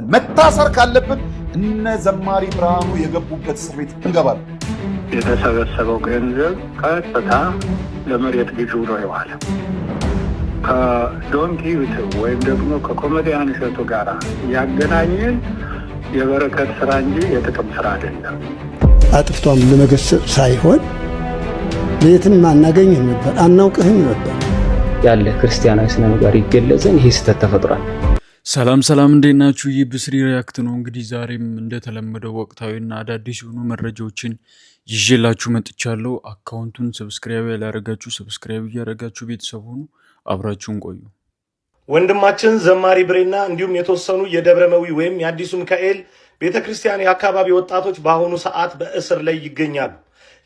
መታሰር ካለብን እነ ዘማሪ ብርሃኑ የገቡበት እስር ቤት እንገባለን። የተሰበሰበው ገንዘብ ቀጥታ ለመሬት ግዢ ውሎ የዋለ ከዶንኪ ወይም ደግሞ ከኮሜዲያን እሸቱ ጋር ያገናኘን የበረከት ስራ እንጂ የጥቅም ስራ አይደለም። አጥፍቷም ለመገሰጽ ሳይሆን ለየትም አናገኝም ነበር፣ አናውቅህም ነበር ያለ ክርስቲያናዊ ስነ ምግባር ይገለጽን። ይሄ ስህተት ተፈጥሯል። ሰላም እንዴት ናችሁ? ይህ ብስሪ ሪያክት ነው። እንግዲህ ዛሬም እንደተለመደው ወቅታዊና አዳዲስ የሆኑ መረጃዎችን ይዤላችሁ መጥቻለሁ። አካውንቱን ሰብስክራይብ ያላረጋችሁ ሰብስክራይብ እያረጋችሁ ቤተሰብ ሁኑ፣ አብራችሁን ቆዩ። ወንድማችን ዘማሪ ብሬና እንዲሁም የተወሰኑ የደብረመዊ ወይም የአዲሱ ሚካኤል ቤተክርስቲያን የአካባቢ ወጣቶች በአሁኑ ሰዓት በእስር ላይ ይገኛሉ።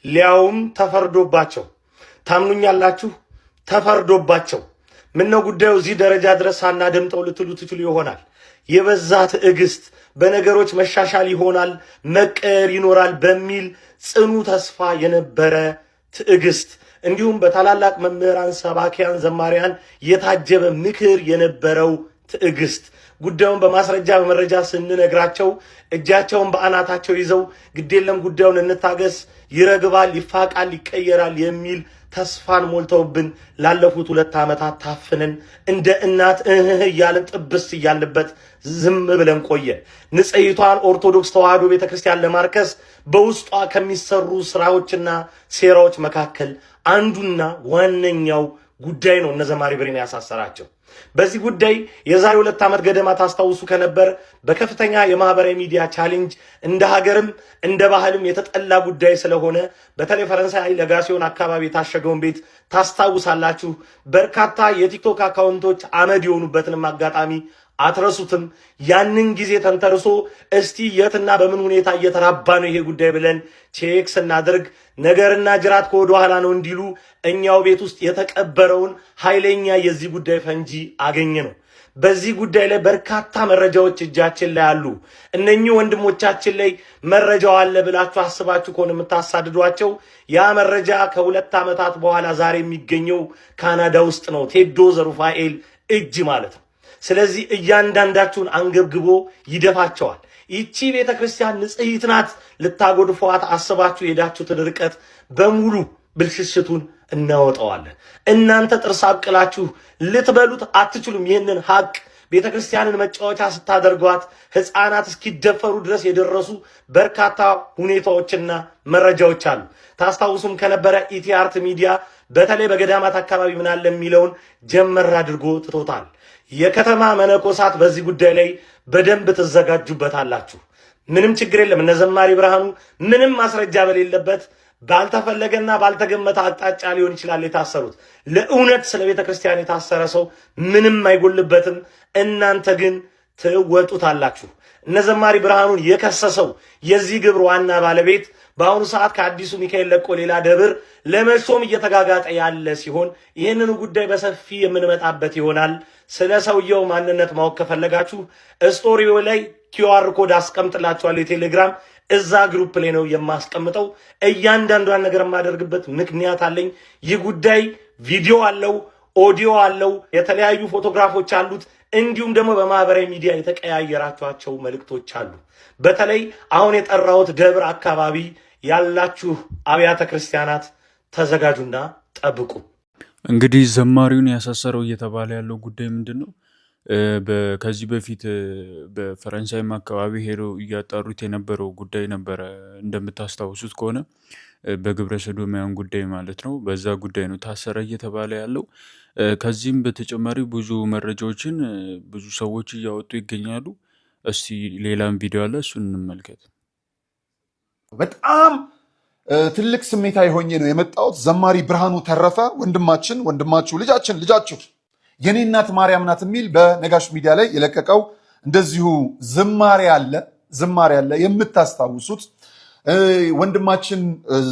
ሊያውም ተፈርዶባቸው። ታምኑኛላችሁ? ተፈርዶባቸው። ምነው ጉዳዩ እዚህ ደረጃ ድረስ ሳናደምጠው ልትሉ ትችሉ ይሆናል። የበዛ ትዕግስት፣ በነገሮች መሻሻል ይሆናል፣ መቀየር ይኖራል በሚል ጽኑ ተስፋ የነበረ ትዕግስት፣ እንዲሁም በታላላቅ መምህራን፣ ሰባኪያን፣ ዘማሪያን የታጀበ ምክር የነበረው ትዕግስት፣ ጉዳዩን በማስረጃ በመረጃ ስንነግራቸው እጃቸውን በአናታቸው ይዘው ግዴለም ጉዳዩን እንታገስ፣ ይረግባል፣ ይፋቃል፣ ይቀየራል የሚል ተስፋን ሞልተውብን ላለፉት 2 ዓመታት ታፍነን እንደ እናት እያልን ጥብስ እያልንበት ዝም ብለን ቆየ። ንጽሕቷን ኦርቶዶክስ ተዋሕዶ ቤተክርስቲያን ለማርከስ በውስጧ ከሚሰሩ ስራዎችና ሴራዎች መካከል አንዱና ዋነኛው ጉዳይ ነው እነ ዘማሪ ብሬን ያሳሰራቸው። በዚህ ጉዳይ የዛሬ 2 ዓመት ገደማ ታስታውሱ ከነበር በከፍተኛ የማህበራዊ ሚዲያ ቻሌንጅ እንደ ሀገርም እንደ ባህልም የተጠላ ጉዳይ ስለሆነ በተለይ ፈረንሳይ ለጋሲዮን አካባቢ የታሸገውን ቤት ታስታውሳላችሁ። በርካታ የቲክቶክ አካውንቶች አመድ የሆኑበትንም አጋጣሚ አትረሱትም። ያንን ጊዜ ተንተርሶ እስቲ የትና በምን ሁኔታ እየተራባ ነው ይሄ ጉዳይ ብለን ቼክ ስናደርግ ነገርና ጅራት ከወደ ኋላ ነው እንዲሉ እኛው ቤት ውስጥ የተቀበረውን ኃይለኛ የዚህ ጉዳይ ፈንጂ አገኘ ነው። በዚህ ጉዳይ ላይ በርካታ መረጃዎች እጃችን ላይ አሉ። እነኚህ ወንድሞቻችን ላይ መረጃው አለ ብላችሁ አስባችሁ ከሆነ የምታሳድዷቸው ያ መረጃ ከ2 ዓመታት በኋላ ዛሬ የሚገኘው ካናዳ ውስጥ ነው፣ ቴዶ ዘሩፋኤል እጅ ማለት ነው። ስለዚህ እያንዳንዳችሁን አንገብግቦ ይደፋቸዋል። ይቺ ቤተክርስቲያን ንጽሕት ናት። ልታጎድፏት አስባችሁ የሄዳችሁትን ርቀት በሙሉ ብልሽሽቱን እናወጣዋለን። እናንተ ጥርስ አቅላችሁ ልትበሉት አትችሉም። ይህንን ሀቅ ቤተክርስቲያንን መጫወቻ ስታደርጓት ሕፃናት እስኪደፈሩ ድረስ የደረሱ በርካታ ሁኔታዎችና መረጃዎች አሉ። ታስታውሱም ከነበረ ኢቲአርት ሚዲያ በተለይ በገዳማት አካባቢ ምን አለ የሚለውን ጀመር አድርጎ ትቶታል። የከተማ መነኮሳት በዚህ ጉዳይ ላይ በደንብ ትዘጋጁበታላችሁ። ምንም ችግር የለም። እነ ዘማሪ ብርሃኑ ምንም ማስረጃ በሌለበት ባልተፈለገና ባልተገመተ አቅጣጫ ሊሆን ይችላል የታሰሩት። ለእውነት ስለ ቤተ ክርስቲያን የታሰረ ሰው ምንም አይጎልበትም። እናንተ ግን ትወጡታላችሁ። እነ ዘማሪ ብርሃኑን የከሰሰው የዚህ ግብር ዋና ባለቤት በአሁኑ ሰዓት ከአዲሱ ሚካኤል ለቆ ሌላ ደብር ለመሾም እየተጋጋጠ ያለ ሲሆን ይህንን ጉዳይ በሰፊ የምንመጣበት ይሆናል። ስለ ሰውየው ማንነት ማወቅ ከፈለጋችሁ ስቶሪው ላይ ኪውአር ኮድ አስቀምጥላችኋለሁ። የቴሌግራም እዛ ግሩፕ ላይ ነው የማስቀምጠው። እያንዳንዷን ነገር የማደርግበት ምክንያት አለኝ። ይህ ጉዳይ ቪዲዮ አለው፣ ኦዲዮ አለው፣ የተለያዩ ፎቶግራፎች አሉት። እንዲሁም ደግሞ በማህበራዊ ሚዲያ የተቀያየራችኋቸው መልእክቶች አሉ። በተለይ አሁን የጠራሁት ደብር አካባቢ ያላችሁ አብያተ ክርስቲያናት ተዘጋጁና ጠብቁ። እንግዲህ ዘማሪውን ያሳሰረው እየተባለ ያለው ጉዳይ ምንድን ነው? ከዚህ በፊት በፈረንሳይም አካባቢ ሄደው እያጣሩት የነበረው ጉዳይ ነበረ። እንደምታስታውሱት ከሆነ በግብረ ሰዶማውያን ጉዳይ ማለት ነው። በዛ ጉዳይ ነው ታሰረ እየተባለ ያለው። ከዚህም በተጨማሪ ብዙ መረጃዎችን ብዙ ሰዎች እያወጡ ይገኛሉ። እስቲ ሌላም ቪዲዮ አለ፣ እሱን እንመልከት። በጣም ትልቅ ስሜታዊ ሆኜ ነው የመጣሁት። ዘማሪ ብርሃኑ ተረፈ ወንድማችሁ ልጃችሁ የኔ እናት ማርያም ናት የሚል በነጋሽ ሚዲያ ላይ የለቀቀው እንደዚሁ ዝማሬ አለ የምታስታውሱት። ወንድማችን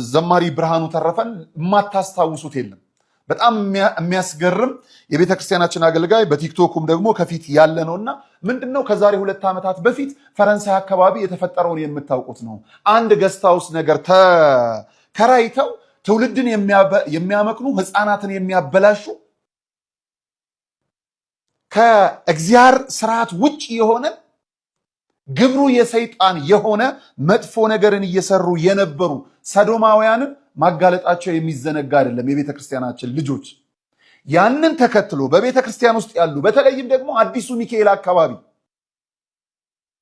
ዘማሪ ብርሃኑ ተረፈን የማታስታውሱት የለም። በጣም የሚያስገርም የቤተ ክርስቲያናችን አገልጋይ በቲክቶኩም ደግሞ ከፊት ያለ ነውና ምንድነው ከዛሬ 2 ዓመታት በፊት ፈረንሳይ አካባቢ የተፈጠረውን የምታውቁት ነው። አንድ ገስት ሃውስ ነገር ተከራይተው ትውልድን የሚያመክኑ ሕፃናትን የሚያበላሹ ከእግዚአብሔር ስርዓት ውጭ የሆነ ግብሩ የሰይጣን የሆነ መጥፎ ነገርን እየሰሩ የነበሩ ሰዶማውያንን ማጋለጣቸው የሚዘነጋ አይደለም። የቤተ ክርስቲያናችን ልጆች ያንን ተከትሎ በቤተ ክርስቲያን ውስጥ ያሉ በተለይም ደግሞ አዲሱ ሚካኤል አካባቢ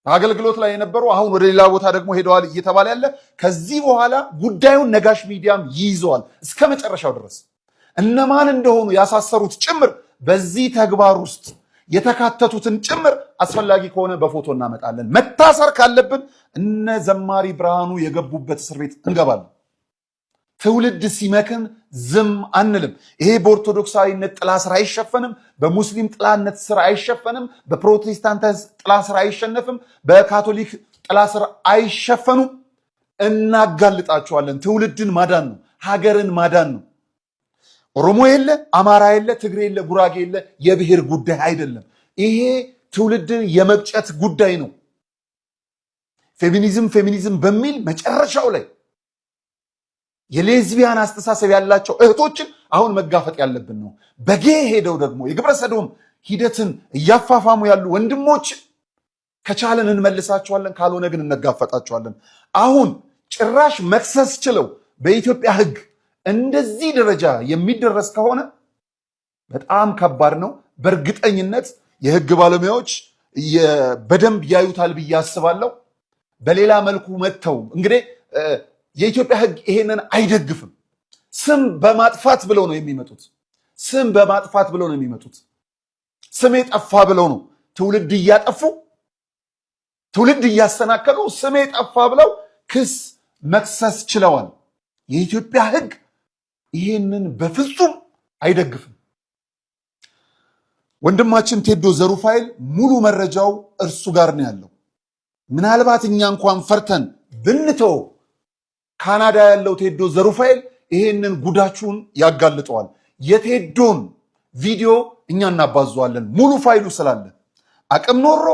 አገልግሎት ላይ የነበሩ አሁን ወደ ሌላ ቦታ ደግሞ ሄደዋል እየተባለ ያለ ከዚህ በኋላ ጉዳዩን ነጋሽ ሚዲያም ይይዘዋል እስከ መጨረሻው ድረስ እነማን እንደሆኑ ያሳሰሩት ጭምር በዚህ ተግባር ውስጥ የተካተቱትን ጭምር አስፈላጊ ከሆነ በፎቶ እናመጣለን። መታሰር ካለብን እነ ዘማሪ ብርሃኑ የገቡበት እስር ቤት እንገባለን። ትውልድ ሲመክን ዝም አንልም። ይሄ በኦርቶዶክሳዊነት ጥላ ስር አይሸፈንም፣ በሙስሊም ጥላነት ስር አይሸፈንም፣ በፕሮቴስታንት ጥላ ስር አይሸነፍም፣ በካቶሊክ ጥላ ስር አይሸፈኑም። እናጋልጣቸዋለን። ትውልድን ማዳን ነው፣ ሀገርን ማዳን ነው። ኦሮሞ የለ፣ አማራ የለ፣ ትግሬ የለ፣ ጉራጌ የለ፣ የብሔር ጉዳይ አይደለም። ይሄ ትውልድን የመቅጨት ጉዳይ ነው። ፌሚኒዝም በሚል መጨረሻው ላይ የሌዝቢያን አስተሳሰብ ያላቸው እህቶችን አሁን መጋፈጥ ያለብን ነው። በጌ ሄደው ደግሞ የግብረ ሰዶም ሂደትን እያፋፋሙ ያሉ ወንድሞች ከቻለን እንመልሳቸዋለን፣ ካልሆነ ግን እንጋፈጣቸዋለን። አሁን ጭራሽ መክሰስ ችለው በኢትዮጵያ ሕግ እንደዚህ ደረጃ የሚደረስ ከሆነ በጣም ከባድ ነው። በእርግጠኝነት የሕግ ባለሙያዎች በደንብ ያዩታል ብዬ አስባለሁ። በሌላ መልኩ መጥተው እንግዲህ የኢትዮጵያ ሕግ ይሄንን አይደግፍም። ስም በማጥፋት ብለው ነው የሚመጡት። ስም በማጥፋት ብለው ነው የሚመጡት። ስም የጠፋ ብለው ነው ትውልድ እያጠፉ ትውልድ እያሰናከሉ ስም የጠፋ ብለው ክስ መክሰስ ችለዋል። የኢትዮጵያ ሕግ ይሄንን በፍጹም አይደግፍም። ወንድማችን ቴዶ ዘሩፋኤል ሙሉ መረጃው እርሱ ጋር ነው ያለው። ምናልባት እኛ እንኳን ፈርተን ብንተው ካናዳ ያለው ቴዶ ዘሩፋኤል ይሄንን ጉዳችሁን ያጋልጠዋል። የቴዶን ቪዲዮ እኛ እናባዘዋለን ሙሉ ፋይሉ ስላለ። አቅም ኖሮ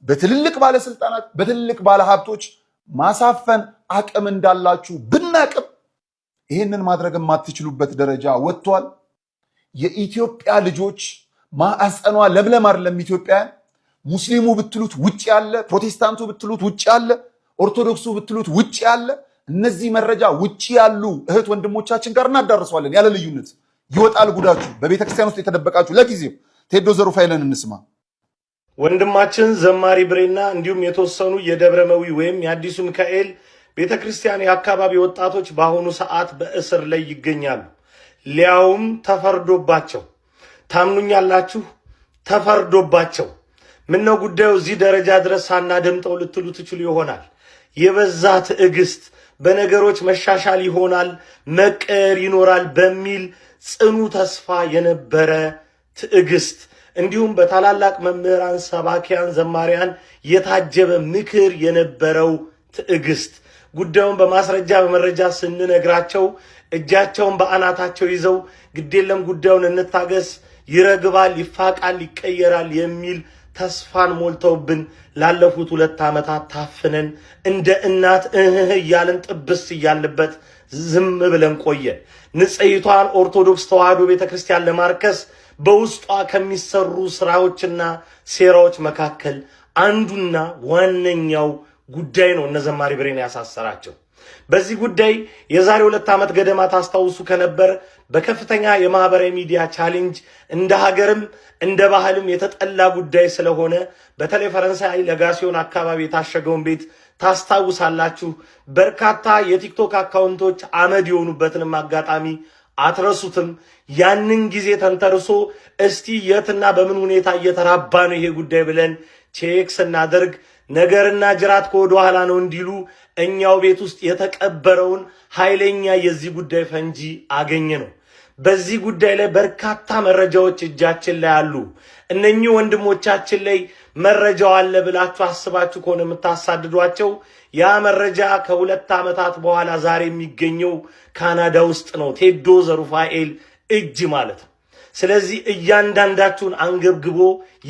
በትልልቅ ባለስልጣናት በትልልቅ ባለሀብቶች ማሳፈን አቅም እንዳላችሁ ብናቅም ይሄንን ማድረግ የማትችሉበት ደረጃ ወጥቷል። የኢትዮጵያ ልጆች ማዕፀኗ ለምለም አይደለም። ኢትዮጵያን ሙስሊሙ ብትሉት ውጭ ያለ፣ ፕሮቴስታንቱ ብትሉት ውጭ ያለ፣ ኦርቶዶክሱ ብትሉት ውጭ ያለ፣ እነዚህ መረጃ ውጭ ያሉ እህት ወንድሞቻችን ጋር እናዳርሰዋለን። ያለ ልዩነት ይወጣል ጉዳችሁ። በቤተክርስቲያን ውስጥ የተደበቃችሁ ለጊዜው ቴዶ ዘሩፋኤልን እንስማ። ወንድማችን ዘማሪ ብሬና እንዲሁም የተወሰኑ የደብረመዊ ወይም የአዲሱ ሚካኤል ቤተክርስቲያን የአካባቢ ወጣቶች በአሁኑ ሰዓት በእስር ላይ ይገኛሉ። ሊያውም ተፈርዶባቸው። ታምኑኛላችሁ? ተፈርዶባቸው። ምነው ጉዳዩ እዚህ ደረጃ ድረስ ሳናደምጠው ልትሉ ትችሉ ይሆናል። የበዛ ትዕግስት፣ በነገሮች መሻሻል ይሆናል፣ መቀየር ይኖራል በሚል ጽኑ ተስፋ የነበረ ትዕግስት እንዲሁም በታላላቅ መምህራን፣ ሰባኪያን፣ ዘማሪያን የታጀበ ምክር የነበረው ትዕግስት ጉዳዩን በማስረጃ በመረጃ ስንነግራቸው እጃቸውን በአናታቸው ይዘው ግዴለም ጉዳዩን እንታገስ፣ ይረግባል፣ ይፋቃል፣ ይቀየራል የሚል ተስፋን ሞልተውብን ላለፉት 2 ዓመታት ታፍነን እንደ እናት እያልን ጥብስ እያልንበት ዝም ብለን ቆየ። ንጽሕቷን ኦርቶዶክስ ተዋሕዶ ቤተክርስቲያን ለማርከስ በውስጧ ከሚሰሩ ስራዎችና ሴራዎች መካከል አንዱና ዋነኛው ጉዳይ ነው እነ ዘማሪ ብሬን ያሳሰራቸው። በዚህ ጉዳይ የዛሬ 2 ዓመት ገደማ ታስታውሱ ከነበር በከፍተኛ የማህበራዊ ሚዲያ ቻሌንጅ እንደ ሀገርም እንደ ባህልም የተጠላ ጉዳይ ስለሆነ በተለይ ፈረንሳይ ለጋሲዮን አካባቢ የታሸገውን ቤት ታስታውሳላችሁ። በርካታ የቲክቶክ አካውንቶች አመድ የሆኑበትንም አጋጣሚ አትረሱትም። ያንን ጊዜ ተንተርሶ እስቲ የትና በምን ሁኔታ እየተራባ ነው ይሄ ጉዳይ ብለን ቼክ ስናደርግ ነገርና ጅራት ከወደ ኋላ ነው እንዲሉ እኛው ቤት ውስጥ የተቀበረውን ኃይለኛ የዚህ ጉዳይ ፈንጂ አገኘ ነው። በዚህ ጉዳይ ላይ በርካታ መረጃዎች እጃችን ላይ አሉ። እነኚህ ወንድሞቻችን ላይ መረጃው አለ ብላችሁ አስባችሁ ከሆነ የምታሳድዷቸው ያ መረጃ ከ2 ዓመታት በኋላ ዛሬ የሚገኘው ካናዳ ውስጥ ነው፣ ቴዶ ዘሩፋኤል እጅ ማለት ነው። ስለዚህ እያንዳንዳችሁን አንገብግቦ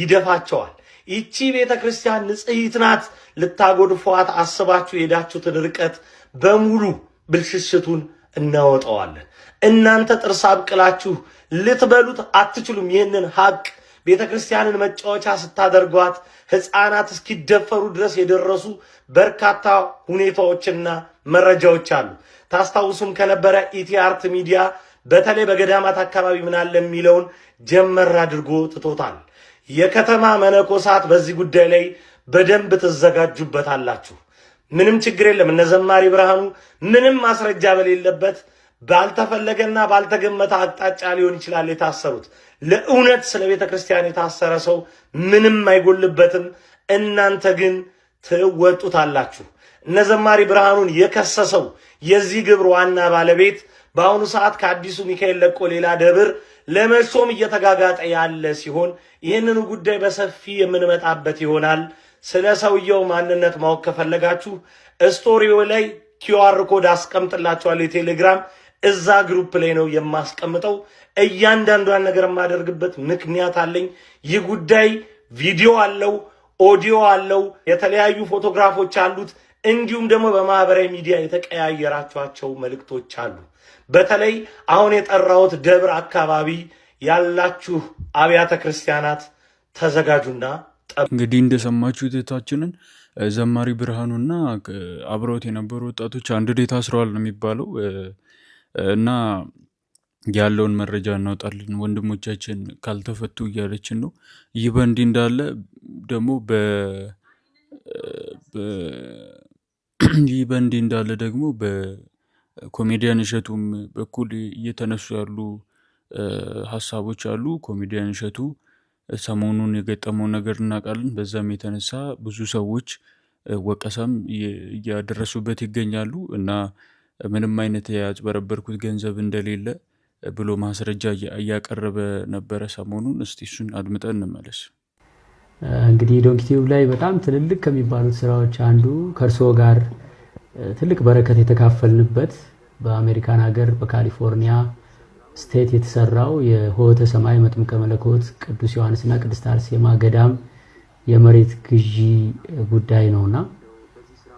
ይደፋቸዋል። ይቺ ቤተ ክርስቲያን ንጽሕት ናት። ልታጎድፏት አስባችሁ የሄዳችሁትን ርቀት በሙሉ ብልሽሽቱን እናወጣዋለን። እናንተ ጥርስ አብቅላችሁ ልትበሉት አትችሉም። ይህንን ሀቅ ቤተክርስቲያንን መጫወቻ ስታደርጓት ሕፃናት እስኪደፈሩ ድረስ የደረሱ በርካታ ሁኔታዎችና መረጃዎች አሉ። ታስታውሱም ከነበረ ኢቲአርት ሚዲያ በተለይ በገዳማት አካባቢ ምን አለ የሚለውን ጀመር አድርጎ ትቶታል። የከተማ መነኮሳት በዚህ ጉዳይ ላይ በደንብ ትዘጋጁበታላችሁ። ምንም ችግር የለም። እነ ዘማሪ ብርሃኑ ምንም ማስረጃ በሌለበት ባልተፈለገና ባልተገመተ አቅጣጫ ሊሆን ይችላል የታሰሩት። ለእውነት ስለ ቤተ ክርስቲያን የታሰረ ሰው ምንም አይጎልበትም። እናንተ ግን ትወጡታላችሁ። እነ ዘማሪ ብርሃኑን የከሰሰው የዚህ ግብር ዋና ባለቤት በአሁኑ ሰዓት ከአዲሱ ሚካኤል ለቆ ሌላ ደብር ለመሾም እየተጋጋጠ ያለ ሲሆን ይህንን ጉዳይ በሰፊ የምንመጣበት ይሆናል። ስለ ሰውየው ማንነት ማወቅ ከፈለጋችሁ ስቶሪው ላይ ኪውአር ኮድ አስቀምጥላችኋለሁ። የቴሌግራም እዛ ግሩፕ ላይ ነው የማስቀምጠው። እያንዳንዷን ነገር የማደርግበት ምክንያት አለኝ። ይህ ጉዳይ ቪዲዮ አለው፣ ኦዲዮ አለው፣ የተለያዩ ፎቶግራፎች አሉት። እንዲሁም ደግሞ በማህበራዊ ሚዲያ የተቀያየራችኋቸው መልእክቶች አሉ። በተለይ አሁን የጠራሁት ደብር አካባቢ ያላችሁ አብያተ ክርስቲያናት ተዘጋጁና እንግዲህ እንደሰማችሁ እህታችንን ዘማሪ ብርሃኑና አብረውት የነበሩ ወጣቶች አንድ ላይ ታስረዋል ነው የሚባለው እና ያለውን መረጃ እናውጣለን ወንድሞቻችን ካልተፈቱ እያለችን ነው። ይህ በእንዲህ እንዳለ ደግሞ በኮሜዲያን እሸቱም በኩል እየተነሱ ያሉ ሀሳቦች አሉ። ኮሜዲያን እሸቱ ሰሞኑን የገጠመው ነገር እናውቃለን። በዛም የተነሳ ብዙ ሰዎች ወቀሳም እያደረሱበት ይገኛሉ እና ምንም አይነት ያጭበረበርኩት ገንዘብ እንደሌለ ብሎ ማስረጃ እያቀረበ ነበረ ሰሞኑን። እስቲ እሱን አድምጠን እንመለስ። እንግዲህ ዶንኪ ቲዩብ ላይ በጣም ትልልቅ ከሚባሉት ስራዎች አንዱ ከእርስዎ ጋር ትልቅ በረከት የተካፈልንበት በአሜሪካን ሀገር በካሊፎርኒያ ስቴት የተሰራው የሆተ ሰማይ መጥምቀ መለኮት ቅዱስ ዮሐንስና ቅድስት አርሴማ ገዳም የመሬት ግዢ ጉዳይ ነውና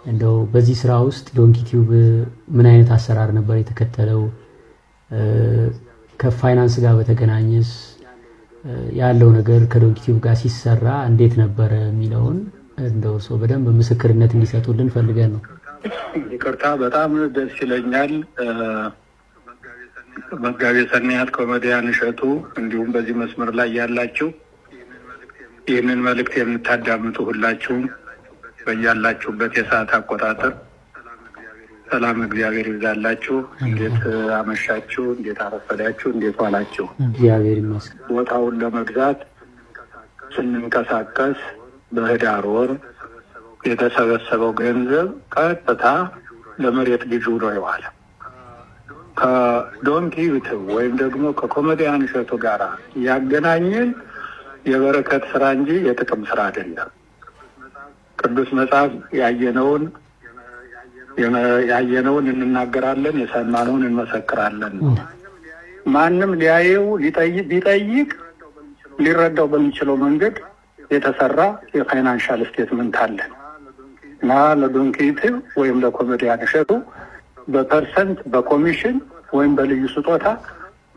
እንደው በዚህ ስራ ውስጥ ዶንኪ ቲዩብ ምን አይነት አሰራር ነበር የተከተለው? ከፋይናንስ ጋር በተገናኘስ ያለው ነገር ከዶንኪ ቲዩብ ጋር ሲሰራ እንዴት ነበረ የሚለውን እንደው እርስዎ በደንብ ምስክርነት እንዲሰጡልን ፈልገን ነው። ይቅርታ፣ በጣም ደስ ይለኛል። መጋቤ ሰናያት ኮሜዲያን እሸቱ እንዲሁም በዚህ መስመር ላይ ያላችሁ ይህንን መልእክት የምታዳምጡ ሁላችሁም በያላችሁበት የሰዓት አቆጣጠር ሰላም እግዚአብሔር ይብዛላችሁ። እንዴት አመሻችሁ? እንዴት አረፈዳችሁ? እንዴት ዋላችሁ? እግዚአብሔር ይመስገን። ቦታውን ለመግዛት ስንንቀሳቀስ በህዳር ወር የተሰበሰበው ገንዘብ ቀጥታ ለመሬት ግዢ ነው የዋለ። ከዶንኪ ዩቲዩብ ወይም ደግሞ ከኮሜዲያን እሸቱ ጋር ያገናኘን የበረከት ስራ እንጂ የጥቅም ስራ አይደለም። ቅዱስ መጽሐፍ ያየነውን እንናገራለን፣ የሰማነውን እንመሰክራለን። ማንም ሊያየው ቢጠይቅ ሊረዳው በሚችለው መንገድ የተሰራ የፋይናንሻል ስቴትመንት አለን እና ለዶንኪ ዩቲዩብ ወይም ለኮሜዲያን እሸቱ በፐርሰንት በኮሚሽን ወይም በልዩ ስጦታ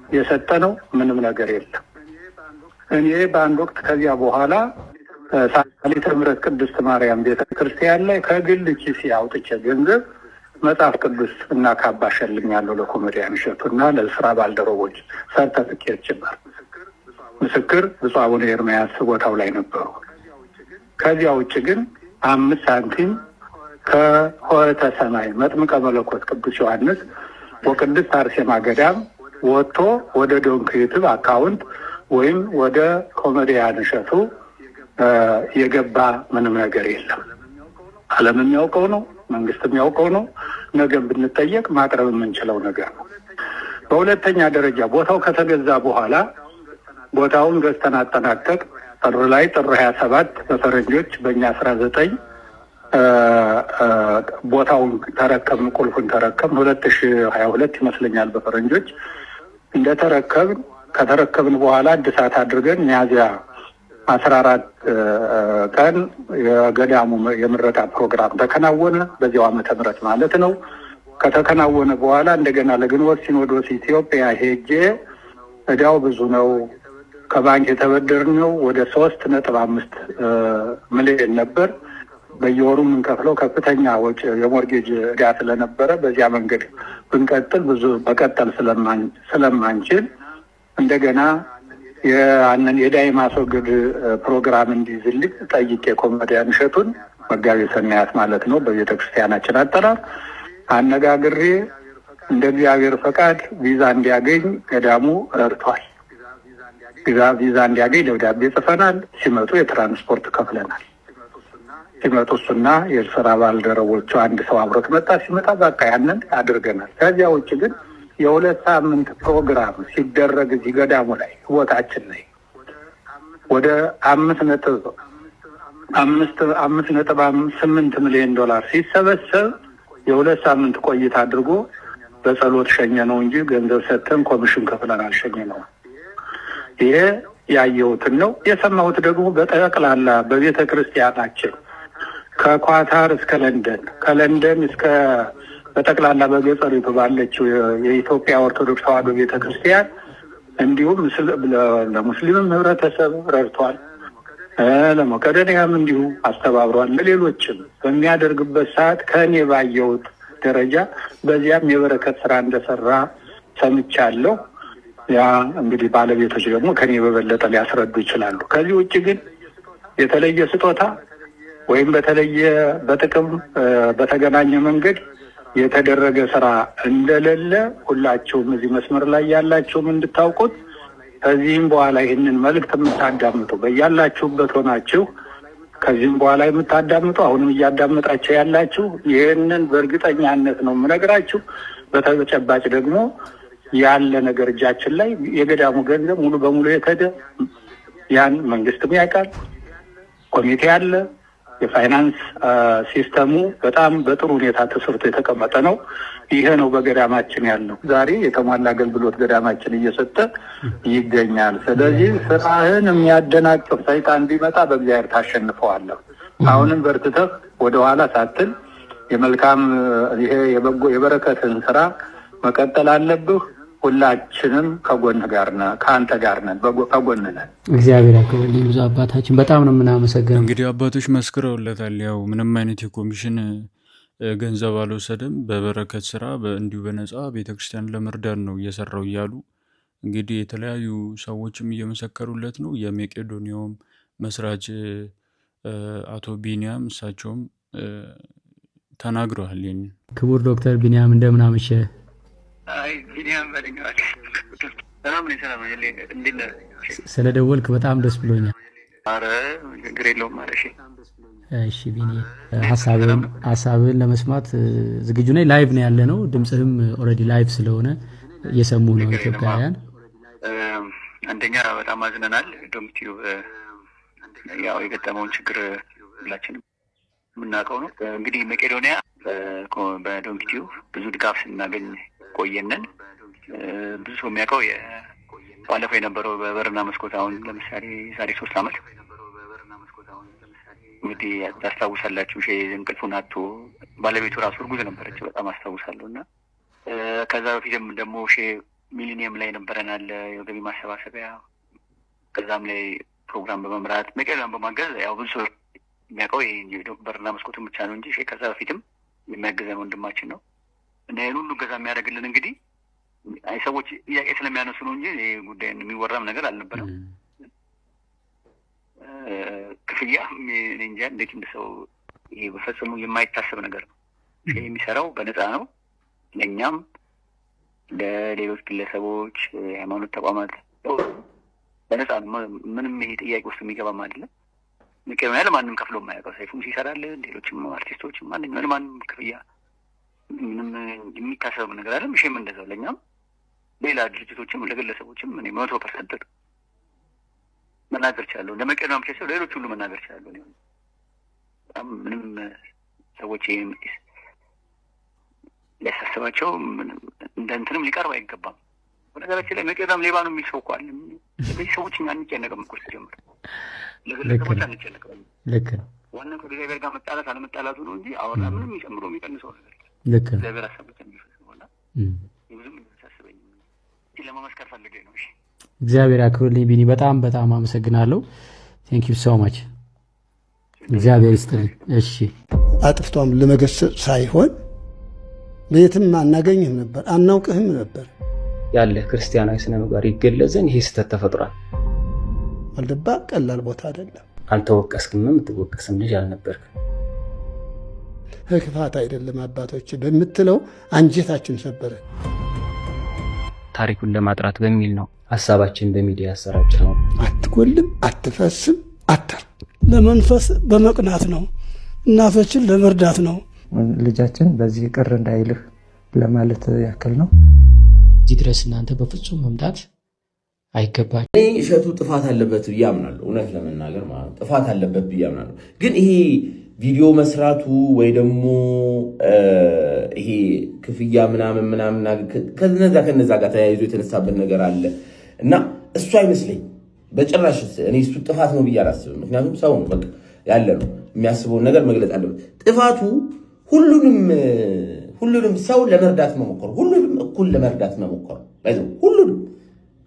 የሰጠነው ምንም ነገር የለም። እኔ በአንድ ወቅት ከዚያ በኋላ ሳሊተ ምሕረት ቅድስት ማርያም ቤተክርስቲያን ላይ ከግል ኪሴ አውጥቼ ገንዘብ መጽሐፍ ቅዱስ እና ካባ ሸልኛለሁ ለኮሜዲያን እሸቱ እና ለስራ ባልደረቦች ሰርተፍኬት ጭምር። ምስክር ብፁዕ አቡነ ኤርምያስ ቦታው ላይ ነበሩ። ከዚያ ውጭ ግን 5 ሳንቲም ከሆተ ሰማይ መጥምቀ መለኮት ቅዱስ ዮሐንስ ወቅድስት አርሴማ ገዳም ወጥቶ ወደ ዶንኪ ዩቲዩብ አካውንት ወይም ወደ ኮሜዲያን እሸቱ የገባ ምንም ነገር የለም። ዓለም የሚያውቀው ነው፣ መንግስት የሚያውቀው ነው። ነገም ብንጠየቅ ማቅረብ የምንችለው ነገር ነው። በሁለተኛ ደረጃ ቦታው ከተገዛ በኋላ ቦታውን ገዝተን አጠናቀቅ ጥር 27 በፈረንጆች በእኛ 19 ቦታውን ተረከብን፣ ቁልፉን ተረከብን። 2022 ይመስለኛል በፈረንጆች ከተረከብን በኋላ እድሳት አድርገን ሚያዝያ 14 ቀን የገዳሙ የምረቃ ፕሮግራም ተከናወነ። በዚያው ዓመተ ምህረት ማለት ነው። ከተከናወነ በኋላ እንደገና ለግንቦት ሲኖዶስ ኢትዮጵያ ሄጄ እዳው ብዙ ነው፣ ከባንክ የተበደርነው ወደ 3.5 ሚሊዮን ነበር። በየወሩ የምንከፍለው ከፍተኛ ወጪ የሞርጌጅ ዕዳ ስለነበረ በዚያ መንገድ ብንቀጥል ብዙ መቀጠል ስለማንችል እንደገና ያንን የዕዳ ማስወገድ ፕሮግራም እንዲይዝልኝ ጠይቄ ኮሜዲያን እሸቱን መጋቤ ሰናያት ማለት ነው በቤተክርስቲያናችን አጠራር አነጋግሬ እንደ እግዚአብሔር ፈቃድ ቪዛ እንዲያገኝ ገዳሙ ረድቷል። ቪዛ እንዲያገኝ ደብዳቤ ጽፈናል። ሲመጡ የትራንስፖርት ከፍለናል። ሲመጡ እሱና የስራ ባልደረቦቹ አንድ ሰው አብሮት መጣ። ሲመጣ በቃ ያንን አድርገናል። ከዚያ ውጭ ግን የ2 ሳምንት ፕሮግራም ሲደረግ እዚህ ገዳሙ ላይ ቦታችን ላይ ወደ 5.8 ሚሊዮን ዶላር ሲሰበሰብ የ2 ሳምንት ቆይታ አድርጎ በጸሎት ሸኘ ነው እንጂ ገንዘብ ሰጥተን ኮሚሽን ከፍለን አልሸኘ ነው። ይሄ ያየሁትን ነው። የሰማሁት ደግሞ በጠቅላላ በቤተ ክርስቲያናችን ከኳታር እስከ ለንደን ከለንደን እስከ በጠቅላላ በገጠሪቱ ባለችው የኢትዮጵያ ኦርቶዶክስ ተዋሕዶ ቤተ ክርስቲያን እንዲሁም ለሙስሊምም ህብረተሰብ ረድቷል። ለመቄዶንያም እንዲሁ አስተባብሯል። ለሌሎችም በሚያደርግበት ሰዓት ከእኔ ባየሁት ደረጃ በዚያም የበረከት ስራ እንደሰራ ሰምቻለሁ። ያ እንግዲህ ባለቤቶች ደግሞ ከኔ በበለጠ ሊያስረዱ ይችላሉ። ከዚህ ውጭ ግን የተለየ ስጦታ ወይም በተለየ በጥቅም በተገናኘ መንገድ የተደረገ ስራ እንደሌለ ሁላችሁም እዚህ መስመር ላይ ያላችሁም እንድታውቁት። ከዚህም በኋላ ይህንን መልእክት የምታዳምጡ በያላችሁበት ሆናችሁ ከዚህም በኋላ የምታዳምጡ አሁንም እያዳመጣችሁ ያላችሁ ይህንን በእርግጠኛነት ነው የምነግራችሁ። በተጨባጭ ደግሞ ያለ ነገር እጃችን ላይ የገዳሙ ገንዘብ ሙሉ በሙሉ የተደ ያን መንግስትም ያውቃል። ኮሚቴ አለ። የፋይናንስ ሲስተሙ በጣም በጥሩ ሁኔታ ተሰርቶ የተቀመጠ ነው። ይሄ ነው በገዳማችን ያለው። ዛሬ የተሟላ አገልግሎት ገዳማችን እየሰጠ ይገኛል። ስለዚህ ስራህን የሚያደናቅፍ ሰይጣን ቢመጣ በእግዚአብሔር ታሸንፈዋለህ። አሁንም በርትተህ ወደኋላ ሳትል የመልካም ይሄ የበጎ የበረከትን ስራ መቀጠል አለብህ። ሁላችንም ከጎንህ ጋር ነን፣ ከአንተ ጋር ነን፣ ከጎንህ ነን። እግዚአብሔር ያክብርልኝ ብዙ አባታችን፣ በጣም ነው የምናመሰግነው። እንግዲህ አባቶች መስክረውለታል። ያው ምንም አይነት የኮሚሽን ገንዘብ አልወሰደም። በበረከት ስራ እንዲሁ በነፃ ቤተክርስቲያን ለመርዳት ነው እየሰራው እያሉ እንግዲህ የተለያዩ ሰዎችም እየመሰከሩለት ነው። የመቄዶንያውም መስራች አቶ ቢኒያም እሳቸውም ተናግረዋል። ይህን ክቡር ዶክተር ቢኒያም እንደምን አመሸ? ቢኒያም በድንጋት ሰላም ነኝ። ሰላም ነኝ። እንዴት ነህ? ስለደወልክ በጣም ደስ ብሎኛል። ኧረ ችግር የለውም ማለት እሺ ቢኒ፣ ሀሳብህን ለመስማት ዝግጁ ነኝ። ላይቭ ነው ያለ ነው። ድምፅህም ኦልሬዲ ላይቭ ስለሆነ እየሰሙ ነው ኢትዮጵያውያን። አንደኛ በጣም አዝነናል። ዶምቲዩብ ያው የገጠመውን ችግር ሁላችንም የምናውቀው ነው። እንግዲህ መቄዶንያ በዶምቲዩብ ብዙ ድጋፍ ስናገኝ ቆየንን። ብዙ ሰው የሚያውቀው ባለፈው የነበረው በበርና መስኮት አሁን ለምሳሌ ዛሬ 3 ዓመት እንግዲህ ታስታውሳላችሁ። እንቅልፉን አጥቶ ባለቤቱ ራሱ እርጉዝ ነበረች። በጣም አስታውሳለሁ። እና ከዛ በፊትም ደግሞ ሚሊኒየም ላይ ነበረናል የገቢ ማሰባሰቢያ። ከዛም ላይ ፕሮግራም በመምራት መቄዶንያን በማገዝ ያው ብዙ ሰው የሚያውቀው ይሄ በርና መስኮትን ብቻ ነው እንጂ ከዛ በፊትም የሚያገዘን ወንድማችን ነው። እና ይህን ሁሉ ገዛ የሚያደርግልን እንግዲህ ሰዎች ጥያቄ ስለሚያነሱ ነው እንጂ ይህ ጉዳይ የሚወራም ነገር አልነበረም። ክፍያ እንጃ እንዴት እንደሰው ይሄ በፈጽሞ የማይታሰብ ነገር ነው። የሚሰራው በነፃ ነው። ለእኛም ለሌሎች ግለሰቦች፣ የሃይማኖት ተቋማት በነፃ ነው። ምንም ይሄ ጥያቄ ውስጥ የሚገባም አይደለም። መቄዶንያ ለማንም ከፍሎ የማያውቀው ሰይፉም ሲሰራልን፣ ሌሎችም አርቲስቶችም ማንኛውም ለማንም ክፍያ ምንም የሚታሰብ ነገር አለ። ምሽም እንደዛው ለእኛም ሌላ ድርጅቶችም ለግለሰቦችም እኔ 100% መናገር ቻለሁ። ለመቄዶንያ ብቻ ሳይሆን ሌሎች ሁሉ መናገር ቻለሁ። በጣም ምንም ሰዎች ይሄን ሊያሳስባቸው እንደ እንትንም ሊቀርብ አይገባም። በነገራችን ላይ መቄዶንያም ሌባ ነው የሚል ሰው እኮ አለ። ለዚህ ሰዎች እኛ አንጨነቅም እኮ ሲጀምር ለግለሰቦች አንጨነቅም። ልክ ነው። ዋናው ከእግዚአብሔር ጋር መጣላት አለመጣላቱ ነው እንጂ አወራ ምንም የሚጨምሮ የሚቀንሰው ነገር ልክ ነው። እግዚአብሔር ሀሳብ ብቻ የሚፈጽመው እና ብዙም ሳስበኝ ለመመስከር ፈልጌ ነው። እሺ እግዚአብሔር ያክብርልኝ ቢኒ፣ በጣም በጣም አመሰግናለሁ። ቴንክ ዩ ሶ ማች። እግዚአብሔር ይስጥልኝ። እሺ አጥፍቷም ለመገሰጽ ሳይሆን በየትም አናገኝህም ነበር፣ አናውቅህም ነበር። ያለ ክርስቲያናዊ ስነ ምግባር ይገለጽን ይሄ ስህተት ተፈጥሯል። ዋልድባ ቀላል ቦታ አይደለም። አልተወቀስክም፣ የምትወቀስም ልጅ አልነበርክም። ክፋት አይደለም አባቶች በምትለው አንጀታችን ሰበረ። ታሪኩን ለማጥራት በሚል ነው ሀሳባችን በሚዲያ ያሰራጭ ነው። አትጎልም፣ አትፈስም፣ አተር ለመንፈስ በመቅናት ነው፣ እናቶችን ለመርዳት ነው። ልጃችን በዚህ ቅር እንዳይልህ ለማለት ያክል ነው። እዚህ ድረስ እናንተ በፍጹም መምጣት አይገባል። እኔ እሸቱ ጥፋት አለበት ብዬ አምናለሁ። እውነት ለመናገር ማለት ጥፋት አለበት ብዬ አምናለሁ። ግን ይሄ ቪዲዮ መስራቱ ወይ ደግሞ ይሄ ክፍያ ምናምን ከነዛ ጋር ተያይዞ የተነሳበት ነገር አለ እና እሱ አይመስለኝ በጭራሽ። እኔ እሱ ጥፋት ነው ብዬ አላስብም። ምክንያቱም ሰው ነው በቃ ያለ ነው የሚያስበውን ነገር መግለጽ አለበት። ጥፋቱ ሁሉንም ሰው ለመርዳት መሞከር፣ ሁሉንም እኩል ለመርዳት መሞከር ሁሉንም።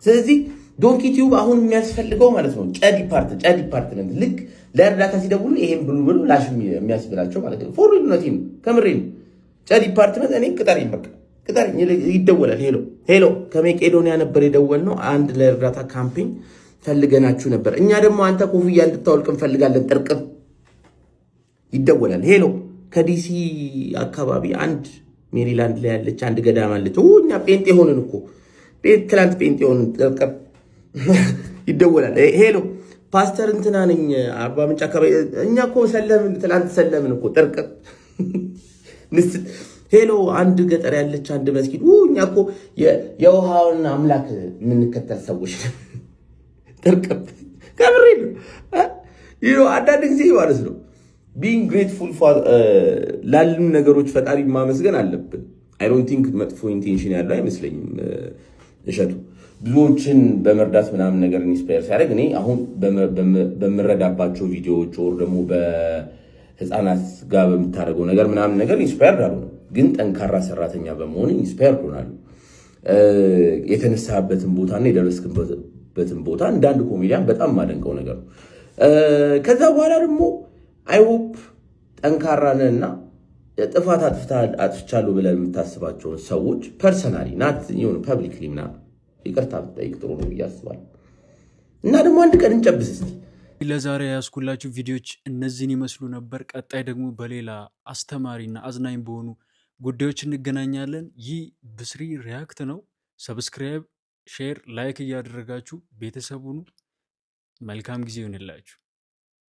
ስለዚህ ዶንኪ ቲዩብ አሁን የሚያስፈልገው ማለት ነው ጨ ዲፓርትመንት ልክ ለእርዳታ ሲደውሉ ይሄን ብሉ ላሽ የሚያስብላቸው ማለት ነው። ፎር ዩኒቲም ከምሬ ነው። ጨ ዲፓርትመንት እኔ ቅጠሪኝ፣ በቃ ቅጠሪኝ። ይደወላል። ሄሎ ከመቄዶንያ ነበር የደወልነው፣ አንድ ለእርዳታ ካምፔኝ ፈልገናችሁ ነበር። እኛ ደግሞ አንተ ኮፍያ እንድታወልቅ እንፈልጋለን። ጥርቅም ይደወላል። ሄሎ ከዲሲ አካባቢ አንድ ሜሪላንድ ላይ ያለች አንድ ገዳም አለች። እኛ ጴንጤ ሆንን እኮ ትላንት ጴንጤ ሆንን። ጥርቅም ይደወላል። ሄሎ ፓስተር እንትና ነኝ አርባ ምንጭ አካባቢ። እኛ እኮ ሰለምን፣ ትላንት ሰለምን እኮ ጥርቅም። ሄሎ አንድ ገጠር ያለች አንድ መስጊድ። እኛ እኮ የውሃውን አምላክ የምንከተል ሰዎች ጥርቅም። ከምሬ ነው። አንዳንድ ጊዜ ማለት ነው ቢንግ ግሬትፉል ላሉን ነገሮች ፈጣሪ ማመስገን አለብን። አይ ዶንት ቲንክ መጥፎ ኢንቴንሽን ያለው አይመስለኝም እሸቱ ብዙዎችን በመርዳት ምናምን ነገር ኢንስፓየር ሲያደርግ እኔ አሁን በምረዳባቸው ቪዲዮዎች ወር ደግሞ በህፃናት ጋር በምታደርገው ነገር ምናምን ነገር ኢንስፓየርድ አልሆነም፣ ግን ጠንካራ ሰራተኛ በመሆን ኢንስፓየርድ ሆናለሁ። የተነሳበትን ቦታና የደረስክበትን ቦታ እንዳንድ ኮሜዲያን በጣም ማደንቀው ነገር ነው። ከዛ በኋላ ደግሞ አይሆፕ ጠንካራ ነህና ጥፋት አጥፍቻለሁ ብለን የምታስባቸውን ሰዎች ፐርሰናሊ ናት የሆነ ፐብሊክሊ ምናምን ይቅርታ ብትጠይቅ ጥሩ ነው ብዬ አስባለሁ። እና ደግሞ አንድ ቀን እንጨብስ እስቲ። ለዛሬ ያስኩላችሁ ቪዲዮዎች እነዚህን ይመስሉ ነበር። ቀጣይ ደግሞ በሌላ አስተማሪና አዝናኝ በሆኑ ጉዳዮች እንገናኛለን። ይህ ብስሪ ሪያክት ነው። ሰብስክራይብ፣ ሼር፣ ላይክ እያደረጋችሁ ቤተሰቡን መልካም ጊዜ ይሆንላችሁ።